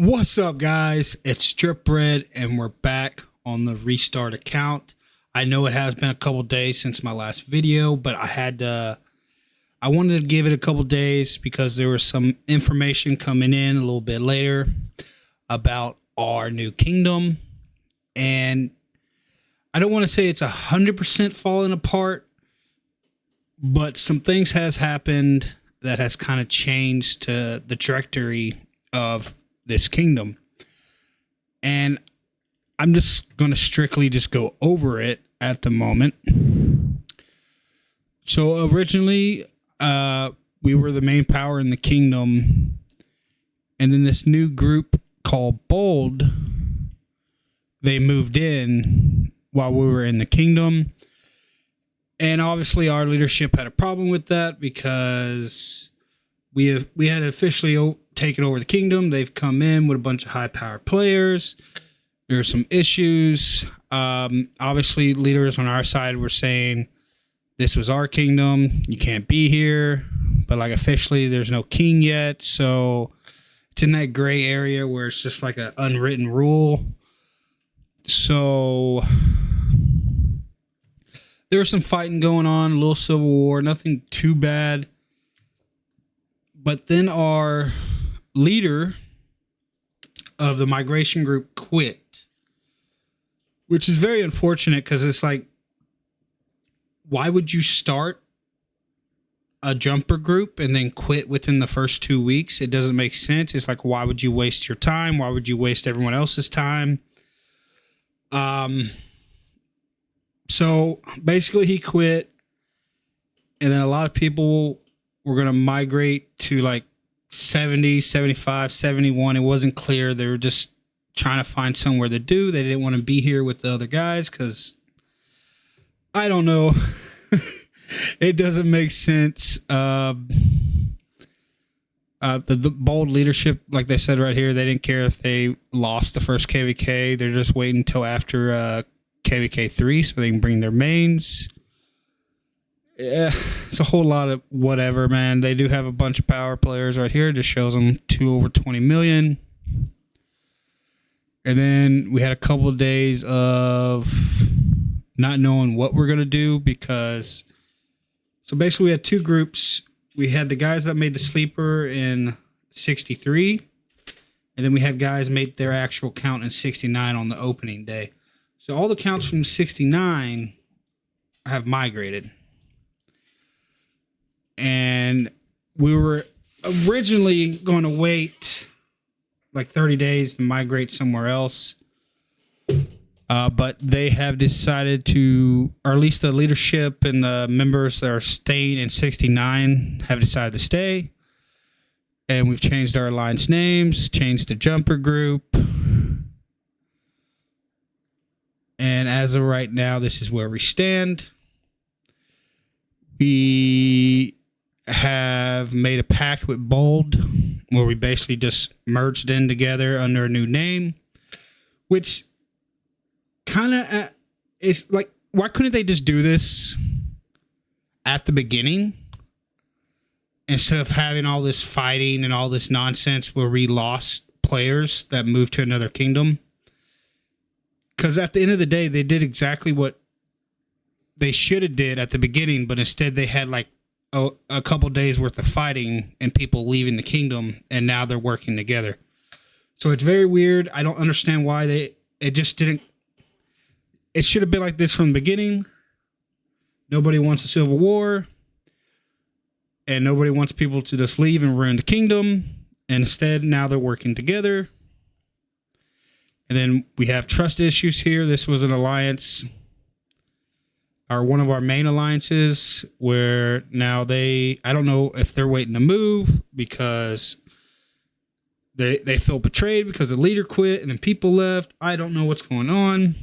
What's up, guys? It's Strip Bread, and we're back on the restart account. I know it has been a couple days since my last video, but I wanted to give it a couple days because there was some information coming in a little bit later about our new kingdom, and I don't want to say it's 100% fallen apart, but some things has happened that has kind of changed the trajectory of this kingdom. And I'm just going to strictly just go over it at the moment. So originally, we were the main power in the kingdom. And then this new group called Bold, they moved in while we were in the kingdom. And obviously our leadership had a problem with that because we had officially taken over the kingdom. They've come in with a bunch of high-powered players. There's some issues. Obviously, leaders on our side were saying this was our kingdom. You can't be here. But like officially, there's no king yet. So it's in that gray area where it's just like an unwritten rule. So there was some fighting going on, a little civil war, nothing too bad. But then our leader of the migration group quit, which is very unfortunate because it's like, why would you start a jumper group and then quit within the first 2 weeks? It doesn't make sense. It's like, why would you waste your time? Why would you waste everyone else's time? So basically he quit, and then a lot of people were going to migrate to like 70, 75, 71. It wasn't clear. They were just trying to find somewhere to do. They didn't want to be here with the other guys because, I don't know, it doesn't make sense. The Bold leadership, like they said right here, they didn't care if they lost the first KVK. They're just waiting until after KVK 3 so they can bring their mains. Yeah, it's a whole lot of whatever, man. They do have a bunch of power players right here. It just shows them over 20 million. And then we had a couple of days of not knowing what we're going to do because... So basically we had two groups. We had the guys that made the sleeper in 63. And then we had guys make their actual count in 69 on the opening day. So all the counts from 69 have migrated. And we were originally going to wait like 30 days to migrate somewhere else. But they have decided to, or at least the leadership and the members that are staying in 69 have decided to stay. And we've changed our alliance names, changed the jumper group. And as of right now, this is where we stand. We have made a pact with Bold where we basically just merged in together under a new name, which kind of is like, why couldn't they just do this at the beginning instead of having all this fighting and all this nonsense where we lost players that moved to another kingdom? Because at the end of the day, they did exactly what they should have did at the beginning, but instead they had like a couple days worth of fighting and people leaving the kingdom, and now they're working together. So it's very weird. I don't understand why it just didn't. It should have been like this from the beginning. Nobody wants a civil war, and nobody wants people to just leave and ruin the kingdom. And instead, now they're working together. And then we have trust issues here. This was an alliance, or one of our main alliances, where now I don't know if they're waiting to move because they feel betrayed because the leader quit and then people left. I don't know what's going on.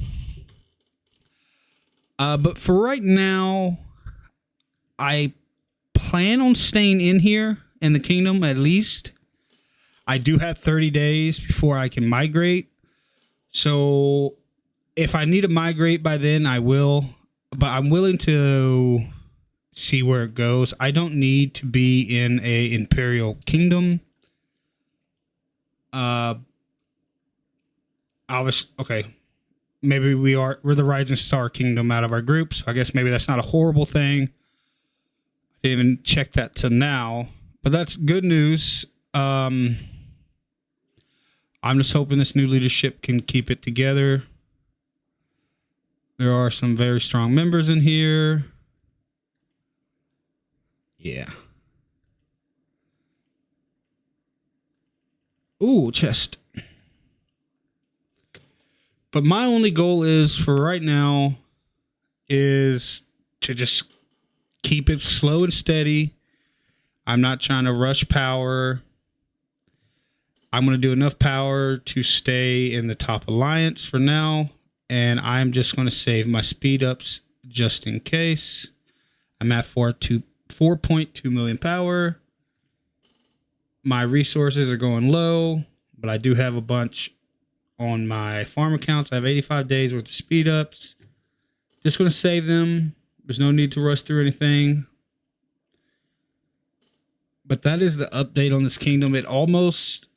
But for right now, I plan on staying in here in the kingdom at least. I do have 30 days before I can migrate. So if I need to migrate by then, I will. But I'm willing to see where it goes. I don't need to be in a imperial kingdom. okay, maybe we're the rising star kingdom out of our group, so I guess maybe that's not a horrible thing. I didn't even check that till now, but that's good news. I'm just hoping this new leadership can keep it together. There are some very strong members in here. Yeah. Ooh, chest. But my only goal is for right now is to just keep it slow and steady. I'm not trying to rush power. I'm going to do enough power to stay in the top alliance for now. And I'm just going to save my speed ups just in case. I'm at 4.2 million power. My resources are going low, but I do have a bunch on my farm accounts. I have 85 days worth of speed ups. Just going to save them. There's no need to rush through anything. But that is the update on this kingdom. It almost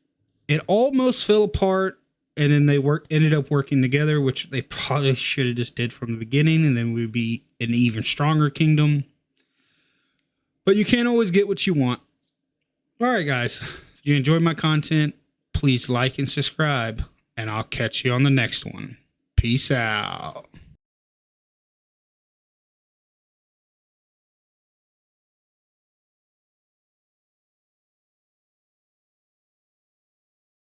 fell apart, and then they ended up working together, which they probably should have just did from the beginning, and then we'd be an even stronger kingdom. But you can't always get what you want. All right, guys. If you enjoyed my content, please like and subscribe, and I'll catch you on the next one. Peace out.